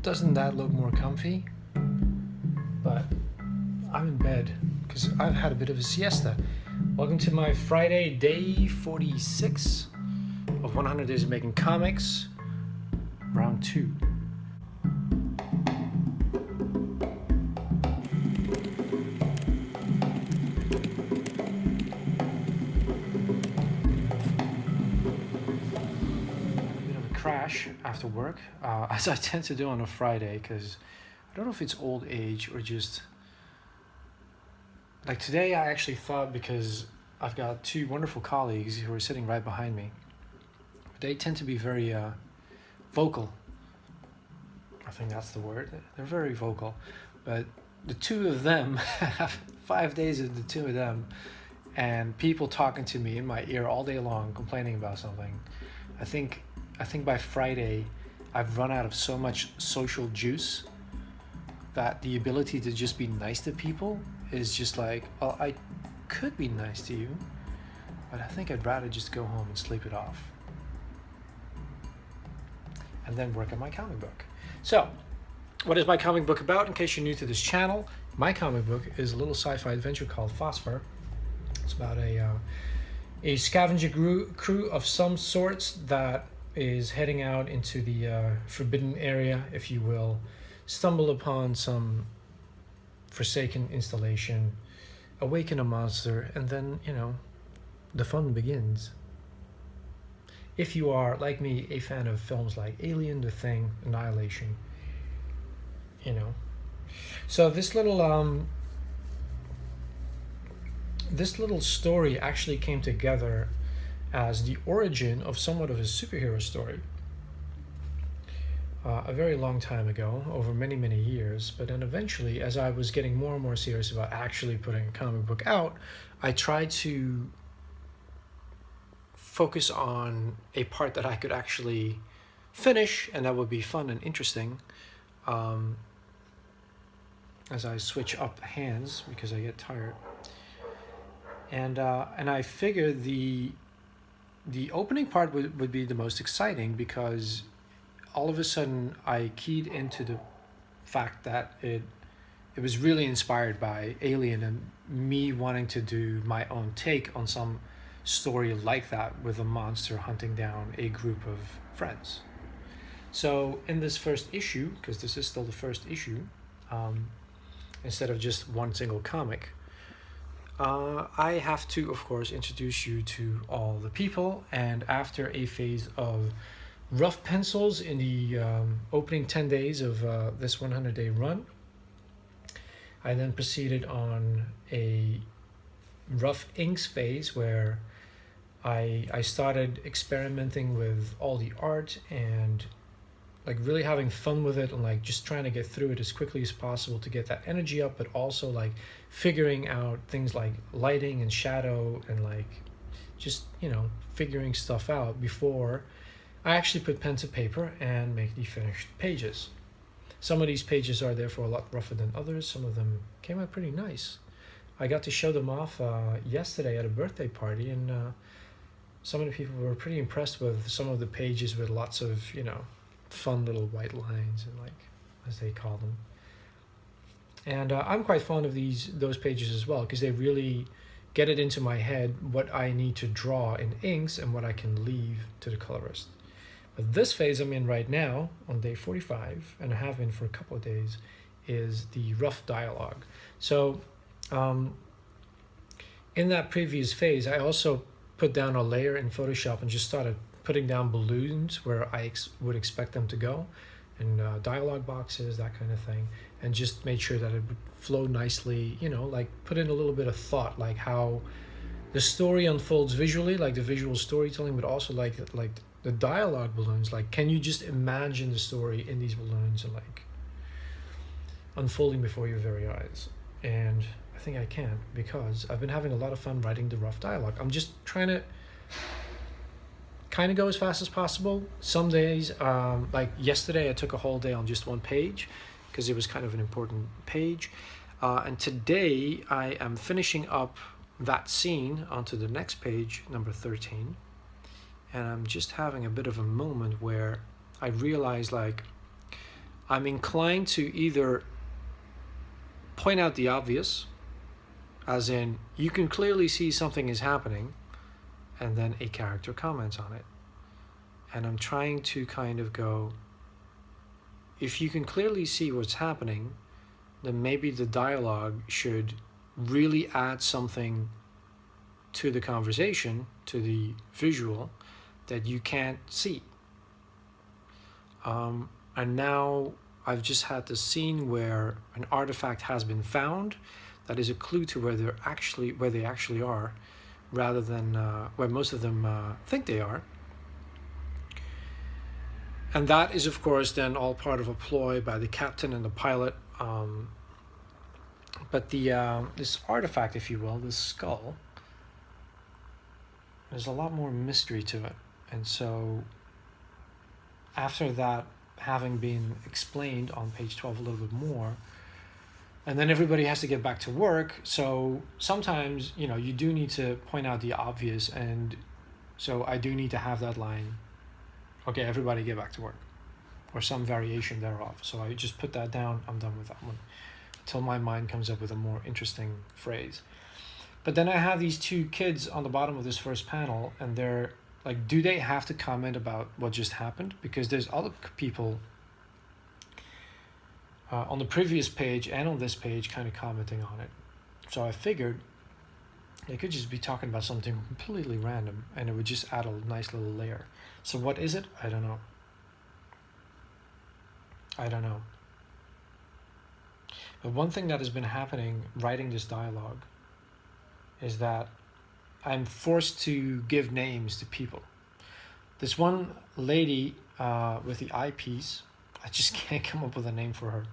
Doesn't that look more comfy? But I'm in bed because I've had a bit of a siesta. Welcome to my Friday, day 46 of 100 Days of Making Comics, round 2. Crash after work, as I tend to do on a Friday, because I don't know if it's old age or just like today. I actually thought, because I've got two wonderful colleagues who are sitting right behind me, they tend to be very vocal. I think that's the word. They're very vocal, but the two of them have 5 days of the two of them and people talking to me in my ear all day long complaining about something. I think by Friday, I've run out of so much social juice that the ability to just be nice to people is just like, well, I could be nice to you, but I think I'd rather just go home and sleep it off and then work on my comic book. So, what is my comic book about? In case you're new to this channel, my comic book is a little sci-fi adventure called Phosphor. It's about a scavenger crew of some sorts that is heading out into the forbidden area, if you will, stumble upon some forsaken installation, awaken a monster, and then, the fun begins. If you are, like me, a fan of films like Alien, The Thing, Annihilation, So this little story actually came together as the origin of somewhat of a superhero story a very long time ago, over many, many years. But then eventually, as I was getting more and more serious about actually putting a comic book out, I tried to focus on a part that I could actually finish and that would be fun and interesting, as I switch up hands because I get tired. And I figured the opening part would be the most exciting, because all of a sudden I keyed into the fact that it was really inspired by Alien and me wanting to do my own take on some story like that with a monster hunting down a group of friends. So in this first issue, because this is still the first issue, instead of just one single comic, I have to, of course, introduce you to all the people, and after a phase of rough pencils in the opening 10 days of this 100-day run, I then proceeded on a rough inks phase where I started experimenting with all the art and like really having fun with it, and like just trying to get through it as quickly as possible to get that energy up, but also like figuring out things like lighting and shadow and like just figuring stuff out before I actually put pen to paper and make the finished pages. Some of these pages are therefore a lot rougher than others. Some of them came out pretty nice. I got to show them off yesterday at a birthday party, and some of the people were pretty impressed with some of the pages with lots of fun little white lines, and like, as they call them. And I'm quite fond of those pages as well, because they really get it into my head what I need to draw in inks and what I can leave to the colorist. But this phase I'm in right now, on day 45, and I have been for a couple of days, is the rough dialogue. So in that previous phase, I also put down a layer in Photoshop and just started putting down balloons where I would expect them to go, and dialogue boxes, that kind of thing, and just made sure that it would flow nicely, like put in a little bit of thought, like how the story unfolds visually, like the visual storytelling, but also like the dialogue balloons, like can you just imagine the story in these balloons and like unfolding before your very eyes? And I think I can, because I've been having a lot of fun writing the rough dialogue. I'm just trying to kind of go as fast as possible. Some days, like yesterday, I took a whole day on just one page because it was kind of an important page. And today I am finishing up that scene onto the next page, number 13. And I'm just having a bit of a moment where I realize, like, I'm inclined to either point out the obvious, as in you can clearly see something is happening, and then a character comments on it. And I'm trying to kind of go, if you can clearly see what's happening, then maybe the dialogue should really add something to the conversation, to the visual, that you can't see. And now I've just had the scene where an artifact has been found that is a clue to where they actually are, rather than where most of them think they are. And that is, of course, then all part of a ploy by the captain and the pilot. But this artifact, if you will, this skull, there's a lot more mystery to it. And so after that having been explained on page 12 a little bit more, and then everybody has to get back to work, so sometimes, you know, you do need to point out the obvious, and so I do need to have that line, okay, everybody get back to work, or some variation thereof. So I just put that down, I'm done with that one, until my mind comes up with a more interesting phrase. But then I have these two kids on the bottom of this first panel, and they're like, do they have to comment about what just happened? Because there's other people on the previous page and on this page kind of commenting on it. So I figured they could just be talking about something completely random, and it would just add a nice little layer. So what is it? I don't know. But one thing that has been happening writing this dialogue is that I'm forced to give names to people. This one lady with the eyepiece, I just can't come up with a name for her.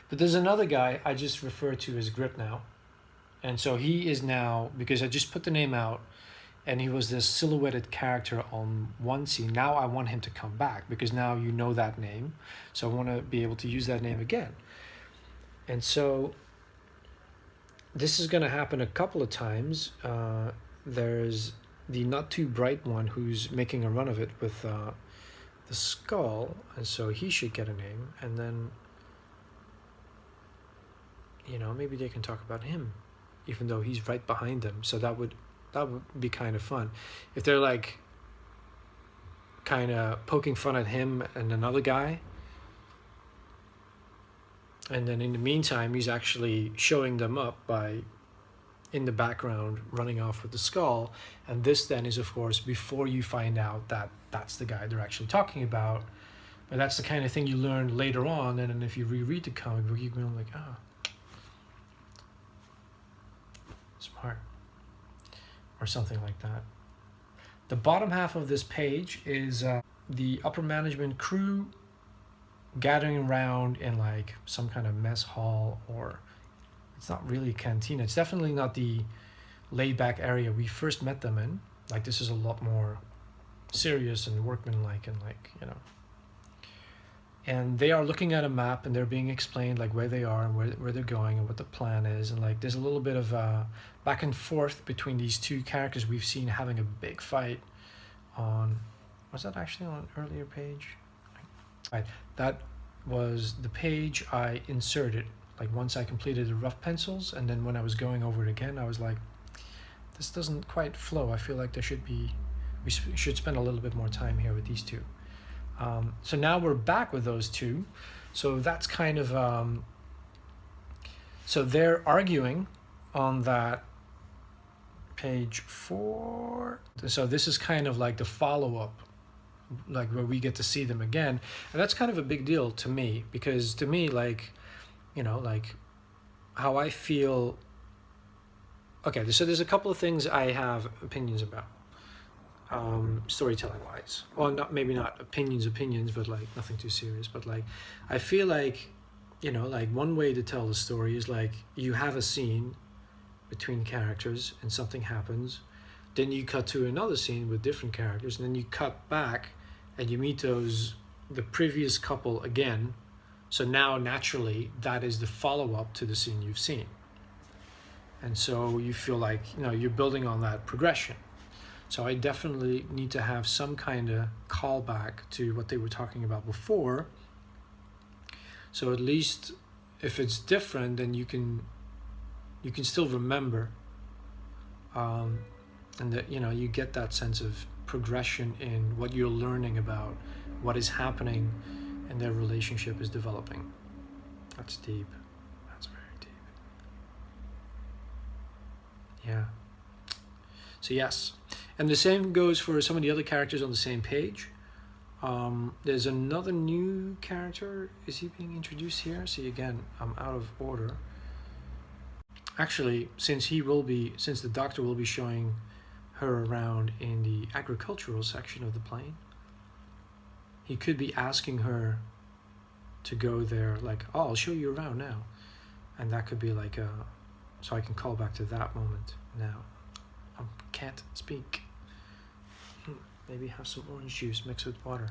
But there's another guy I just refer to as Grip now. And so he is now, because I just put the name out, and he was this silhouetted character on one scene. Now I want him to come back, because now you know that name. So I want to be able to use that name again. And so this is going to happen a couple of times. There's the not too bright one who's making a run of it with the skull, and so he should get a name. And then, you know, maybe they can talk about him, even though he's right behind them. So that would be kind of fun if they're like kind of poking fun at him and another guy, and then in the meantime he's actually showing them up by in the background running off with the skull. And this then is, of course, before you find out that that's the guy they're actually talking about. But that's the kind of thing you learn later on, and then if you reread the comic book, you're going like, smart, or something like that. The bottom half of this page is the upper management crew gathering around in like some kind of mess hall, or it's not really a cantina. It's definitely not the laid-back area we first met them in. Like, this is a lot more serious and workmanlike, and like, you know. And they are looking at a map, and they're being explained like where they are and where they're going and what the plan is. And like, there's a little bit of back and forth between these two characters we've seen having a big fight on, was that actually on an earlier page? Right, that was the page I inserted. Like, once I completed the rough pencils, and then when I was going over it again, I was like, this doesn't quite flow. I feel like we should spend a little bit more time here with these two. So now we're back with those two. So that's kind of, so they're arguing on that page 4. So this is kind of like the follow-up, like where we get to see them again. And that's kind of a big deal to me, because to me, like, you know, like how I feel. Okay, so there's a couple of things I have opinions about, storytelling wise. Well, maybe not opinions, but like nothing too serious. But like, I feel like, you know, like one way to tell a story is like you have a scene between characters and something happens, then you cut to another scene with different characters, and then you cut back and you meet the previous couple again. So now naturally that is the follow-up to the scene you've seen. And so you feel like, you know, you're building on that progression. So I definitely need to have some kind of callback to what they were talking about before, So at least if it's different, then you can still remember, and that you get that sense of progression in what you're learning about what is happening, and their relationship is developing. That's deep. That's very deep. Yeah. So yes, and the same goes for some of the other characters on the same page. There's another new character. Is he being introduced here? See, again, I'm out of order. Actually, since the doctor will be showing her around in the agricultural section of the plane, he could be asking her to go there, like, oh, I'll show you around now. And that could be like so I can call back to that moment now. I can't speak. Maybe have some orange juice mixed with water.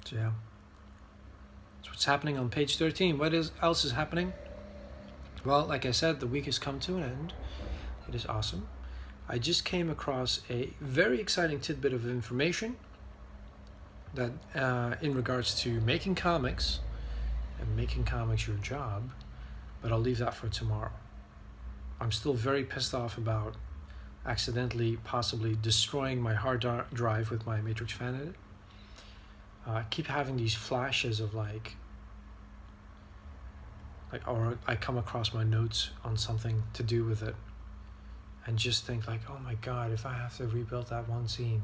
So yeah, that's what's happening on page 13. What else is happening? Well, like I said, the week has come to an end. It is awesome. I just came across a very exciting tidbit of information that in regards to making comics, and making comics your job, but I'll leave that for tomorrow. I'm still very pissed off about accidentally possibly destroying my hard drive with my Matrix fan edit. I keep having these flashes of like, or I come across my notes on something to do with it, and just think like, oh my god, if I have to rebuild that one scene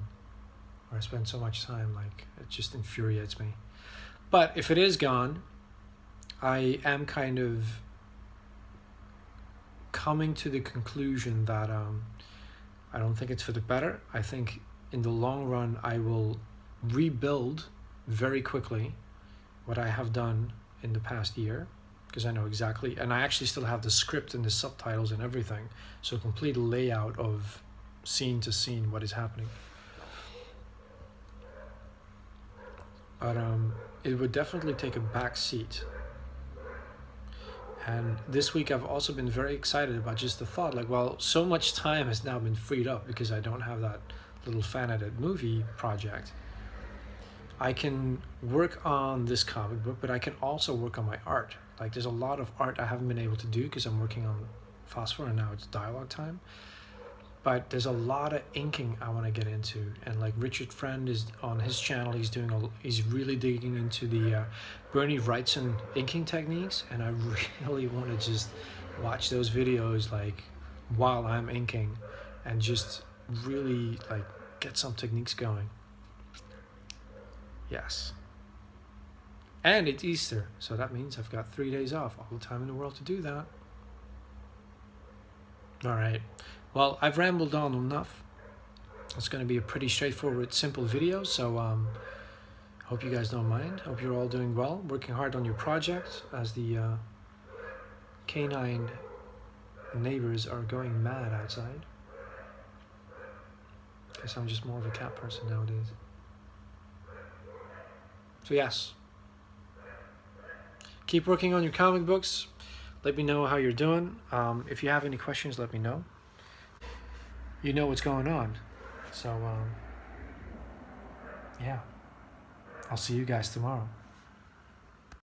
where I spent so much time, like, it just infuriates me. But if it is gone, I am kind of coming to the conclusion that I don't think it's for the better. I think in the long run I will rebuild very quickly what I have done in the past year, because I know exactly, and I actually still have the script and the subtitles and everything, so complete layout of scene to scene what is happening. But it would definitely take a back seat. And this week I've also been very excited about just the thought, like, well, so much time has now been freed up because I don't have that little fan edit movie project. I can work on this comic book, but I can also work on my art. Like, there's a lot of art I haven't been able to do because I'm working on Phosphor and now it's dialogue time. But there's a lot of inking I want to get into, and like Richard Friend is on his channel. He's really digging into the Bernie Wrightson inking techniques, and I really want to just watch those videos like while I'm inking, and just really like get some techniques going. Yes. And it's Easter, so that means I've got 3 days off, all the time in the world to do that. All right. Well, I've rambled on enough. It's going to be a pretty straightforward, simple video, so hope you guys don't mind. Hope you're all doing well, working hard on your project as the canine neighbors are going mad outside. Guess I'm just more of a cat person nowadays. So yes, keep working on your comic books. Let me know how you're doing. If you have any questions, let me know. You know what's going on. So, yeah. I'll see you guys tomorrow.